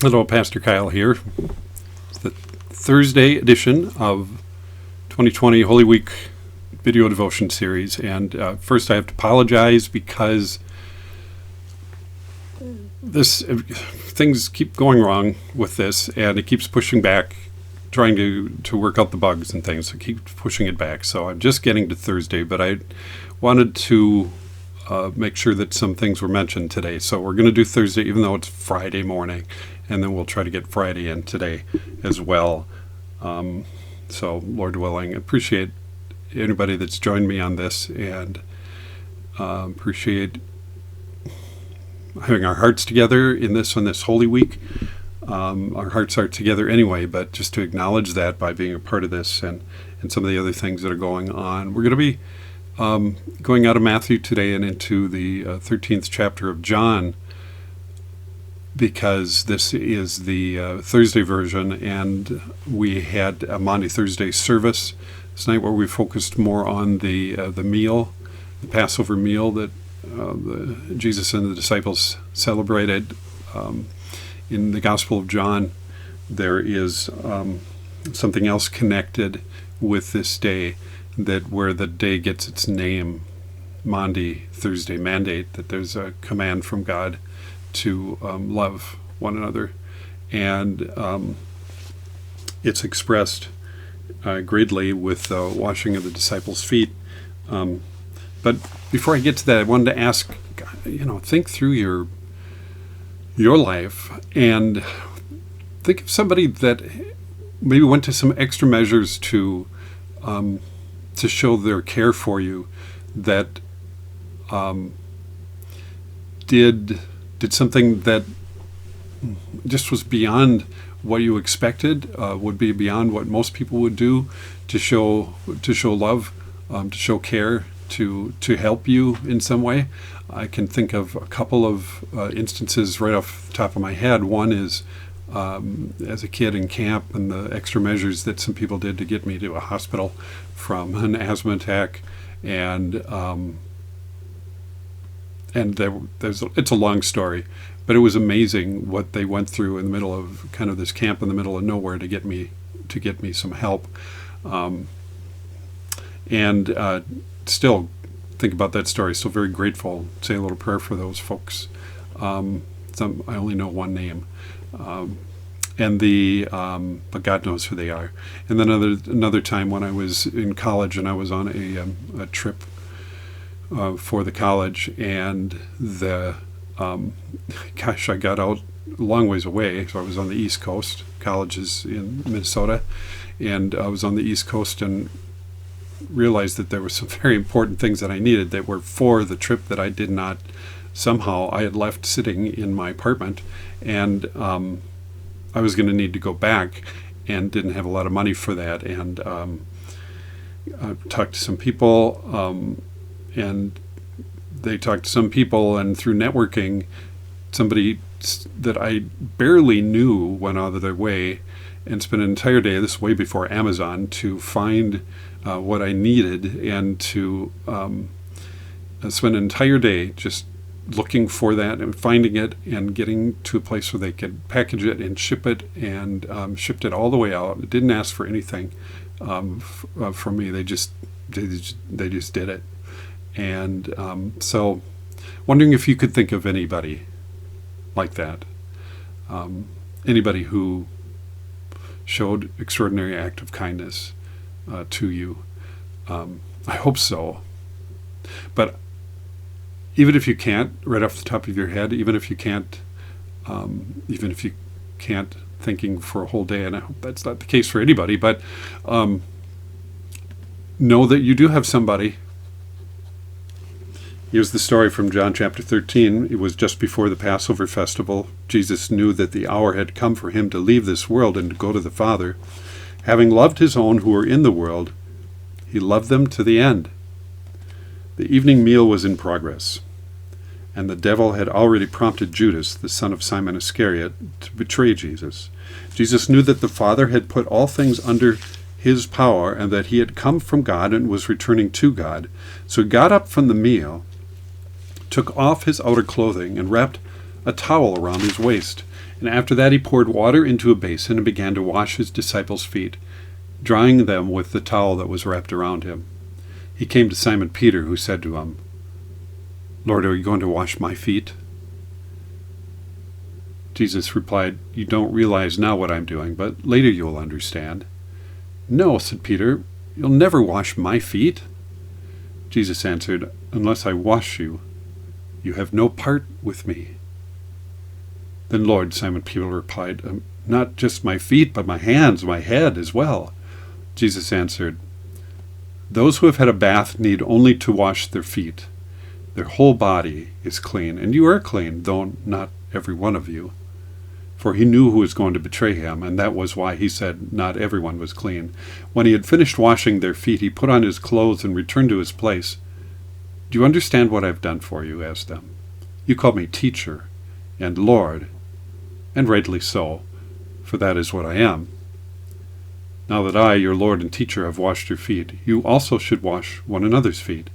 Hello, Pastor Kyle here. It's the Thursday edition of 2020 Holy Week video devotion series. And first I have to apologize because things keep going wrong with this, and it keeps pushing back, trying to work out the bugs and things. So keep pushing it back. So I'm just getting to Thursday, but I wanted to make sure that some things were mentioned today. So we're going to do Thursday, even though it's Friday morning, and then we'll try to get Friday in today as well. So Lord willing, appreciate anybody that's joined me on this, and appreciate having our hearts together in this on this Holy Week. Our hearts are together anyway, but just to acknowledge that by being a part of this and some of the other things that are going on. We're going to be going out of Matthew today and into the 13th chapter of John, because this is the Thursday version, and we had a Maundy Thursday service this night where we focused more on the meal, the Passover meal that Jesus and the disciples celebrated. In the Gospel of John, there is something else connected with this day, that where the day gets its name, Maundy Thursday mandate, that there's a command from God to love one another, and it's expressed greatly with the washing of the disciples' feet. But before I get to that, I wanted to ask, think through your life and think of somebody that maybe went to some extra measures to show their care for you, that did something that just was beyond what you expected, would be beyond what most people would do to show love, to show care, to help you in some way. I can think of a couple of instances right off the top of my head. One is as a kid in camp, and the extra measures that some people did to get me to a hospital from an asthma attack, and it's a long story, but it was amazing what they went through in the middle of kind of this camp in the middle of nowhere to get me some help, and still think about that story. So very grateful. Say a little prayer for those folks. I only know one name, but God knows who they are. And then another time when I was in college and I was on a trip for the college, and I got out a long ways away. So I was on the East Coast. College is in Minnesota, and I was on the East Coast and realized that there were some very important things that I needed that were for the trip that I did not, somehow I had left sitting in my apartment, and I was going to need to go back and didn't have a lot of money for that, and I talked to some people, and they talked to some people, and through networking, somebody that I barely knew went out of their way and spent an entire day, this way before Amazon, to find what I needed, and to spend an entire day just looking for that and finding it and getting to a place where they could package it and ship it, and shipped it all the way out. It didn't ask for anything from me. They just did it. And so wondering if you could think of anybody like that, anybody who showed extraordinary act of kindness to you. I hope so. But even if you can't, right off the top of your head, even if you can't thinking for a whole day, and I hope that's not the case for anybody, but know that you do have somebody. Here's the story from John chapter 13. It was just before the Passover festival. Jesus knew that the hour had come for him to leave this world and to go to the Father. Having loved his own who were in the world, he loved them to the end. The evening meal was in progress, and the devil had already prompted Judas, the son of Simon Iscariot, to betray Jesus. Jesus knew that the Father had put all things under his power, and that he had come from God and was returning to God. So he got up from the meal, took off his outer clothing, and wrapped a towel around his waist. And after that he poured water into a basin and began to wash his disciples' feet, drying them with the towel that was wrapped around him. He came to Simon Peter, who said to him, "Lord, are you going to wash my feet?" Jesus replied, "You don't realize now what I'm doing, but later you will understand." "No," said Peter, "you'll never wash my feet." Jesus answered, "Unless I wash you, you have no part with me." "Then, Lord," Simon Peter replied, "not just my feet, but my hands, my head as well." Jesus answered, "Those who have had a bath need only to wash their feet. Their whole body is clean, and you are clean, though not every one of you." For he knew who was going to betray him, and that was why he said not everyone was clean. When he had finished washing their feet, he put on his clothes and returned to his place. "Do you understand what I've done for you?" asked them. "You call me teacher and Lord, and rightly so, for that is what I am. Now that I, your Lord and teacher, have washed your feet, you also should wash one another's feet.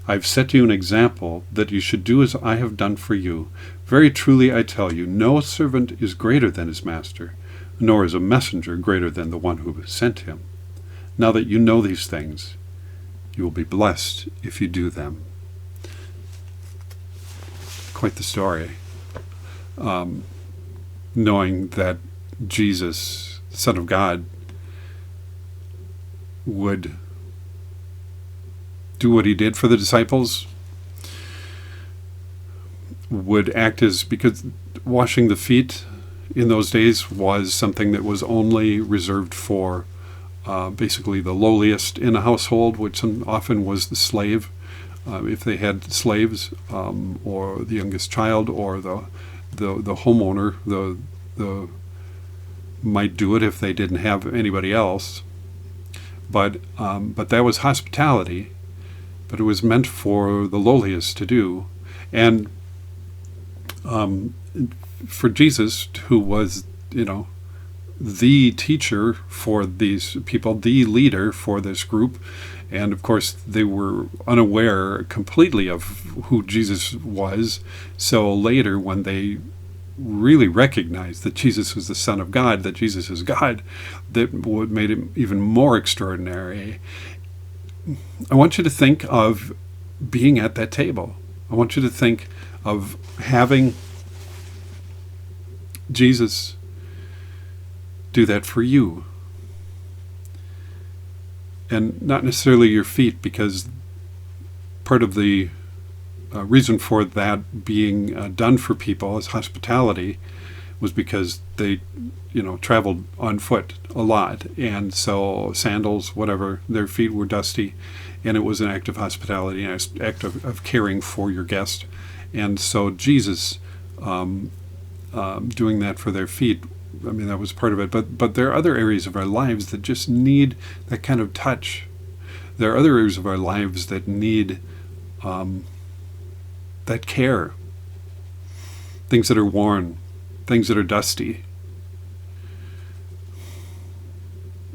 I have set you an example that you should do as I have done for you. Very truly I tell you, no servant is greater than his master, nor is a messenger greater than the one who sent him. Now that you know these things, you will be blessed if you do them." Quite the story. Knowing that Jesus, the Son of God, would do what he did for the disciples, would act as, because washing the feet in those days was something that was only reserved for basically the lowliest in a household, which often was the slave, if they had slaves, or the youngest child, or the homeowner, the might do it if they didn't have anybody else. But that was hospitality. But it was meant for the lowliest to do, and for Jesus, who was, the teacher for these people, the leader for this group, and of course they were unaware completely of who Jesus was. So later, when they really recognized that Jesus was the Son of God, that Jesus is God, that what made him even more extraordinary. I want you to think of being at that table. I want you to think of having Jesus do that for you. And not necessarily your feet, because part of the reason for that being done for people as hospitality was because they, traveled on foot a lot, and so sandals, whatever, their feet were dusty, and it was an act of hospitality, an act of caring for your guest. And so Jesus doing that for their feet, that was part of it. But there are other areas of our lives that just need that kind of touch. There are other areas of our lives that need that care. Things that are worn, things that are dusty.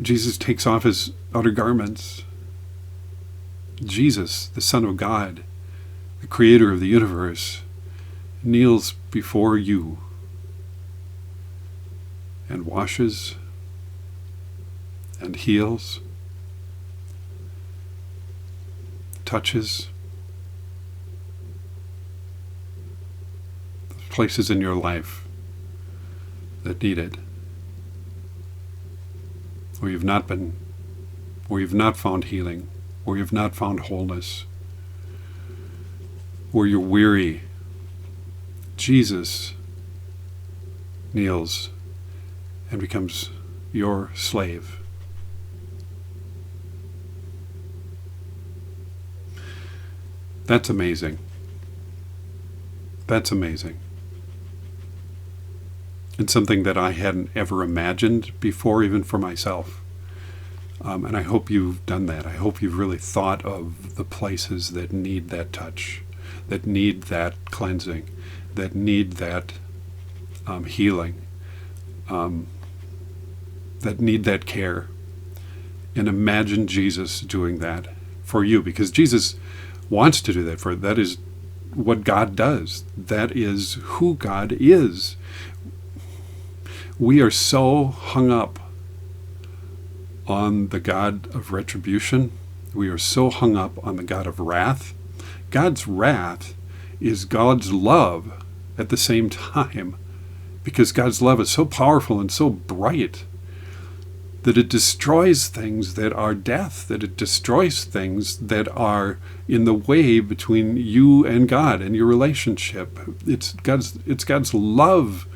Jesus takes off his outer garments. Jesus, the Son of God, the Creator of the universe, kneels before you and washes and heals, touches the places in your life that need it, where you've not been, where you've not found healing, where you've not found wholeness, where you're weary. Jesus kneels and becomes your slave. That's amazing. That's amazing. It's something that I hadn't ever imagined before, even for myself. And I hope you've done that. I hope you've really thought of the places that need that touch, that need that cleansing, that need that healing, that need that care. And imagine Jesus doing that for you, because Jesus wants to do that for, that is what God does. That is who God is. We are so hung up on the God of retribution. We are so hung up on the God of wrath. God's wrath is God's love at the same time, because God's love is so powerful and so bright that it destroys things that are death, that it destroys things that are in the way between you and God and your relationship. It's God's love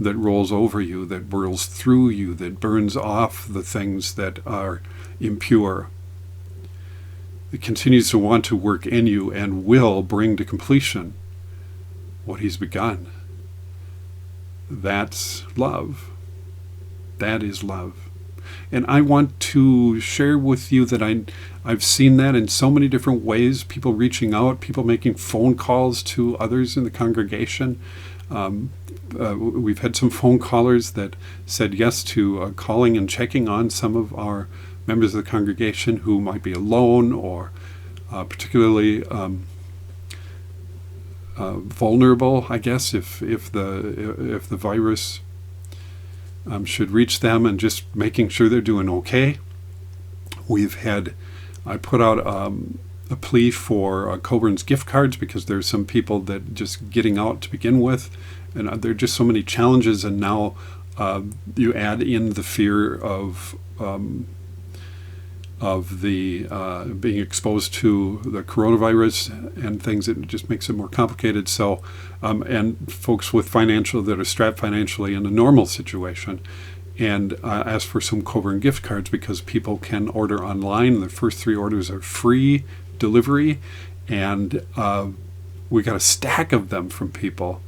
that rolls over you, that whirls through you, that burns off the things that are impure. It continues to want to work in you and will bring to completion what he's begun. That's love. That is love. And I want to share with you that I've seen that in so many different ways. People reaching out, people making phone calls to others in the congregation. We've had some phone callers that said yes to calling and checking on some of our members of the congregation who might be alone or particularly vulnerable, I guess, if the virus should reach them, and just making sure they're doing okay. I put out a plea for Coburn's gift cards, because there's some people that just getting out to begin with, and there are just so many challenges, and now you add in the fear of the being exposed to the coronavirus and things. It just makes it more complicated. So, and folks that are strapped financially in a normal situation, and ask for some Coburn gift cards, because people can order online. The first 3 orders are free delivery, and we got a stack of them from people.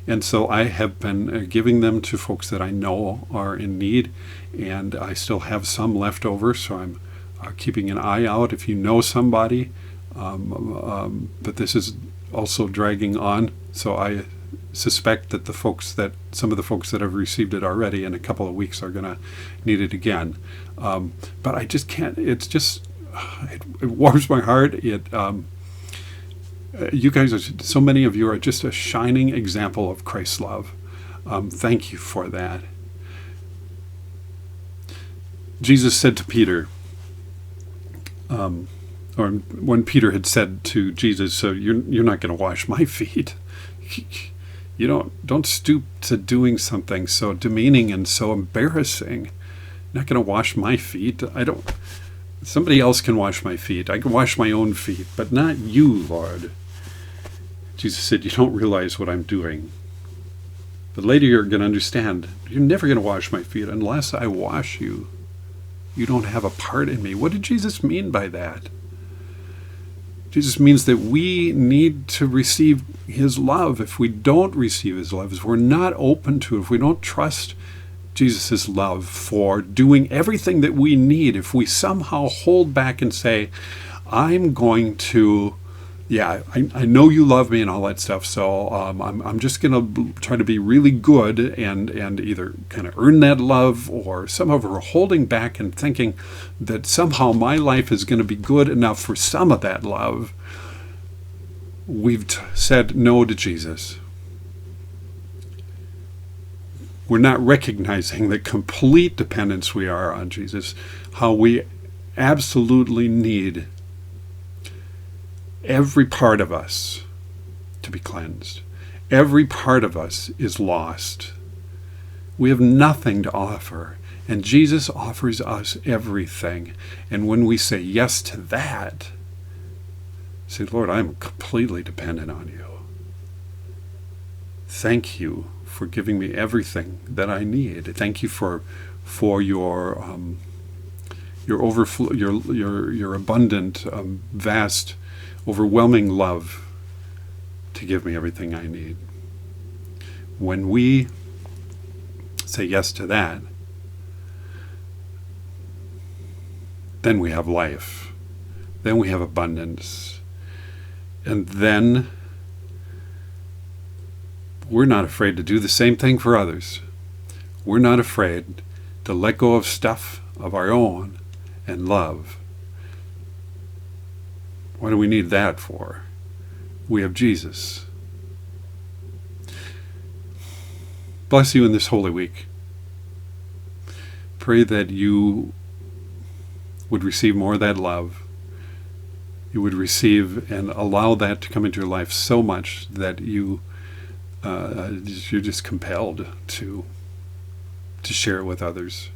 And so I have been giving them to folks that I know are in need, and I still have some left over, so I'm keeping an eye out if you know somebody. But this is also dragging on, so I suspect that some of the folks that have received it already in a couple of weeks are going to need it again. But I just can't. It's just it warms my heart. You guys so many of you are just a shining example of Christ's love. Thank you for that. Jesus said to Peter, or when Peter had said to Jesus, "So you're not going to wash my feet? You don't stoop to doing something so demeaning and so embarrassing. You're not going to wash my feet. Somebody else can wash my feet. I can wash my own feet, but not you, Lord." Jesus said, "You don't realize what I'm doing. But later you're going to understand. You're never going to wash my feet unless I wash you. You don't have a part in me." What did Jesus mean by that? Jesus means that we need to receive his love. If we don't receive his love, if we're not open to it, if we don't trust Jesus' love for doing everything that we need, if we somehow hold back and say, I'm going to, I know you love me and all that stuff, so I'm just going to try to be really good and either kind of earn that love, or somehow we're holding back and thinking that somehow my life is going to be good enough for some of that love. We've said no to Jesus. We're not recognizing the complete dependence we are on Jesus, how we absolutely need every part of us to be cleansed. Every part of us is lost. We have nothing to offer, and Jesus offers us everything. And when we say yes to that, say, Lord, I'm completely dependent on you. Thank you for giving me everything that I need. Thank you for your overflow, your abundant, vast, overwhelming love to give me everything I need. When we say yes to that, then we have life. Then we have abundance. And then we're not afraid to do the same thing for others. We're not afraid to let go of stuff of our own and love. What do we need that for? we have Jesus. Bless you in this Holy Week. Pray that you would receive more of that love. You would receive and allow that to come into your life so much that you're just compelled to share it with others.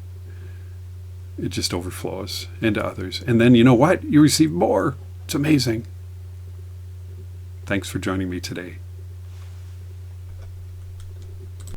It just overflows into others. And then you know what? You receive more. It's amazing. Thanks for joining me today.